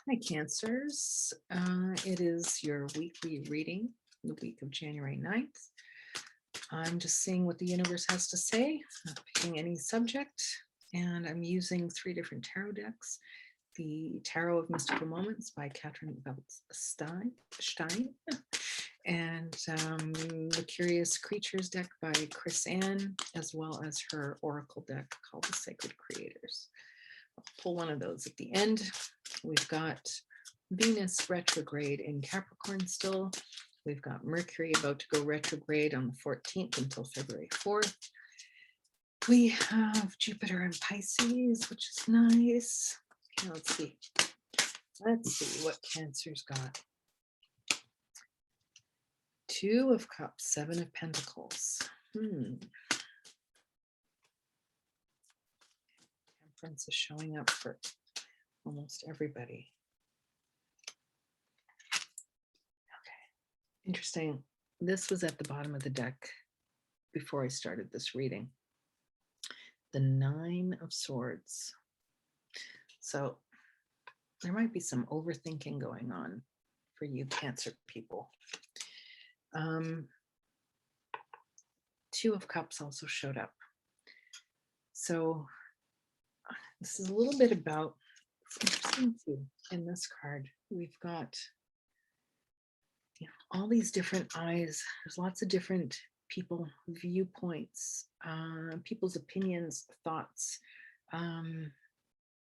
Hi, Cancers. It is your weekly reading, the week of January 9th. I'm just seeing what the universe has to say, not picking any subject, and I'm using 3 different tarot decks. The Tarot of Mystical Moments by Catherine Stein, and the Curious Creatures deck by Chris Ann, as well as her Oracle deck called the Sacred Creators. I'll pull one of those at the end. We've got Venus retrograde in Capricorn still. We've got Mercury about to go retrograde on the 14th until February 4th. We have Jupiter in Pisces, which is nice. Okay, let's see. Let's see what Cancer's got. 2 of Cups, 7 of Pentacles. Temperance is showing up for almost everybody. Okay, interesting. This was at the bottom of the deck before I started this reading. The 9 of Swords. So there might be some overthinking going on for you Cancer people. 2 of Cups also showed up. So this is a little bit about, it's interesting too, in this card, we've got all these different eyes. There's lots of different people, viewpoints, people's opinions, thoughts,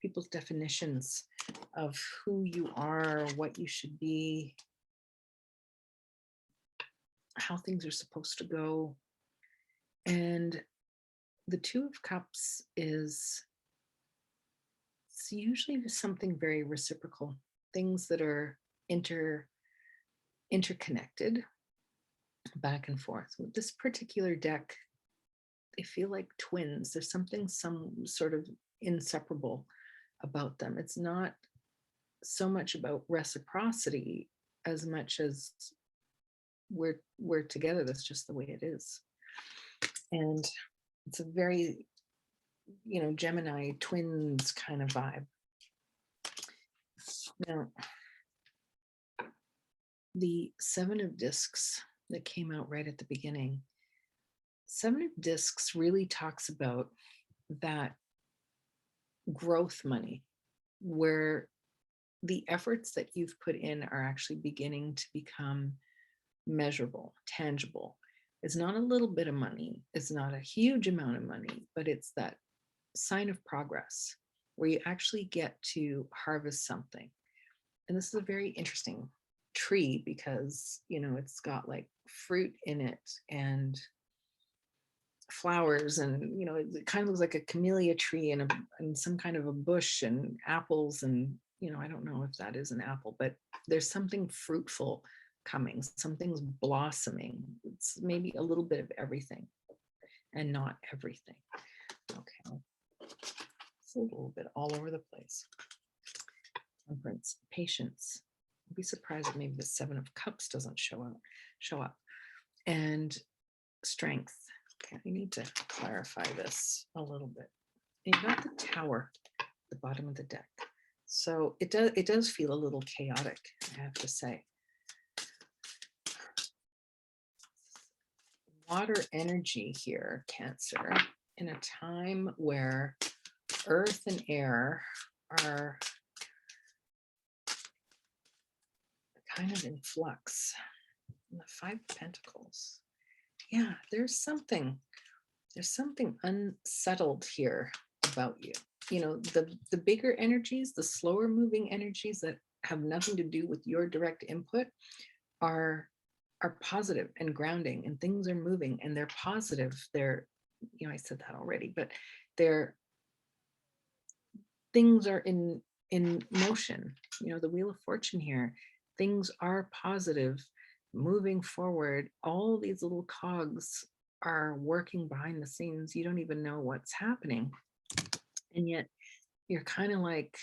people's definitions of who you are, what you should be, how things are supposed to go. And the 2 of Cups is, it's usually something very reciprocal, things that are interconnected back and forth. With this particular deck, they feel like twins. There's something, some sort of inseparable about them. It's not so much about reciprocity as much as we're together. That's just the way it is. And it's a very, Gemini twins kind of vibe. Now, the 7 of Discs that came out right at the beginning, 7 of Discs really talks about that growth money, where the efforts that you've put in are actually beginning to become measurable, tangible. It's not a little bit of money. It's not a huge amount of money, but it's that sign of progress where you actually get to harvest something. And this is a very interesting tree because, it's got like fruit in it and flowers, and it kind of looks like a camellia tree and some kind of a bush and apples, and I don't know if that is an apple, but there's something fruitful coming, something's blossoming. It's maybe a little bit of everything and not everything. Okay, it's a little bit all over the place. Temperance, patience. I'd be surprised if maybe the 7 of Cups doesn't show up. And strength. Okay, I need to clarify this a little bit. You've got the Tower at the bottom of the deck. So it does feel a little chaotic, I have to say. Water energy here, Cancer, in a time where earth and air are kind of in flux. And the 5 of Pentacles. Yeah, there's something unsettled here about you. The bigger energies, the slower moving energies that have nothing to do with your direct input are positive and grounding, and things are moving and they're positive. They're, I said that already, but things are in motion. The Wheel of Fortune here, things are positive, moving forward. All these little cogs are working behind the scenes. You don't even know what's happening. And yet you're kind of like,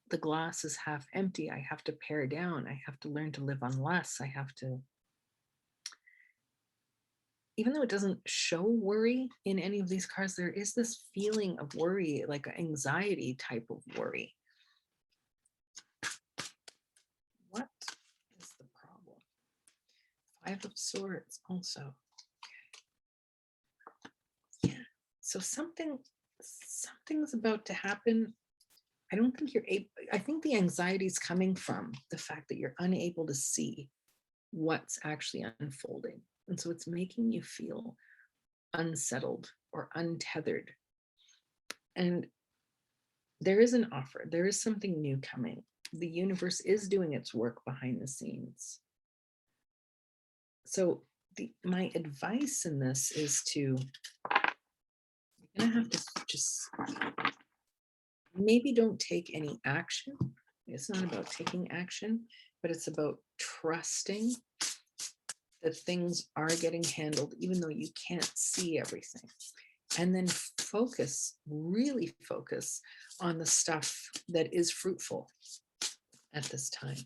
the glass is half empty. I have to pare down. I have to learn to live on less. I have to, even though it doesn't show worry in any of these cards, there is this feeling of worry, like an anxiety type of worry. Five of Swords also. Yeah. So something's about to happen. I don't think you're able, I think the anxiety is coming from the fact that you're unable to see what's actually unfolding. And so it's making you feel unsettled or untethered. And there is an offer, there is something new coming. The universe is doing its work behind the scenes. So my advice in this is you're gonna have to just maybe don't take any action. It's not about taking action, but it's about trusting that things are getting handled, even though you can't see everything. And then really focus on the stuff that is fruitful at this time.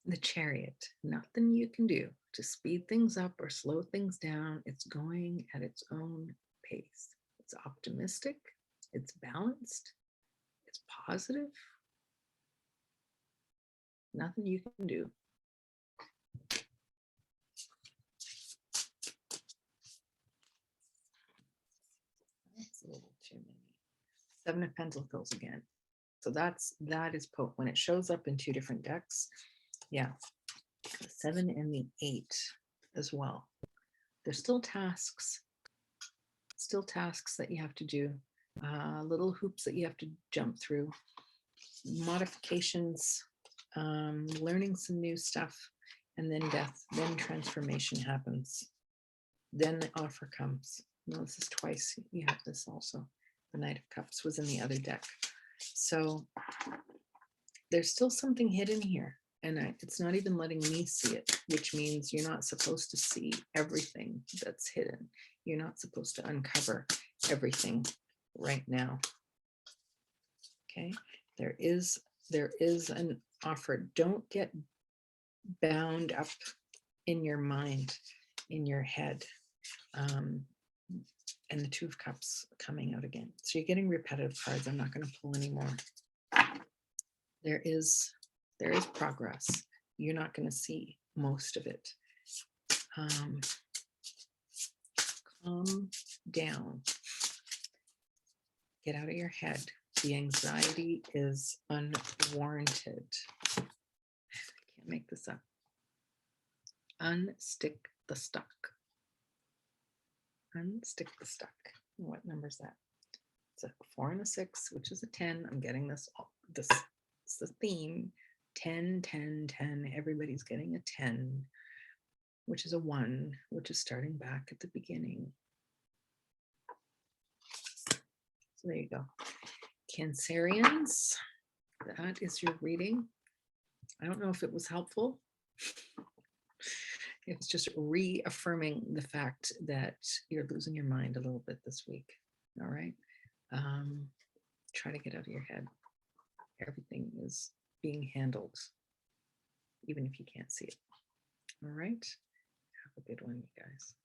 The Chariot, nothing you can do to speed things up or slow things down. It's going at its own pace. It's optimistic, it's balanced, it's positive. Nothing you can do. That's a little too many. Seven of Pentacles again. So that is potent. When it shows up in two different decks, yeah, the 7 and the 8 as well. There's still tasks that you have to do, little hoops that you have to jump through, modifications, learning some new stuff, and then death, then transformation happens. Then the offer comes. No, this is twice. You have this also. The Knight of Cups was in the other deck. So there's still something hidden here. And it's not even letting me see it, which means you're not supposed to see everything that's hidden. You're not supposed to uncover everything right now. Okay, there is an offer. Don't get bound up in your mind, in your head. And the Two of Cups coming out again. So you're getting repetitive cards. I'm not going to pull anymore. There is progress. You're not going to see most of it. Calm down. Get out of your head. The anxiety is unwarranted. I can't make this up. Unstick the stuck. Unstick the stuck. What number is that? It's a 4 and a 6, which is a 10. I'm getting this. This is the theme. 10, 10, 10. Everybody's getting a 10, which is a 1, which is starting back at the beginning. So there you go. Cancerians, that is your reading. I don't know if it was helpful. It's just reaffirming the fact that you're losing your mind a little bit this week. All right. Try to get out of your head. Everything is being handled, even if you can't see it. All right. Have a good one, you guys.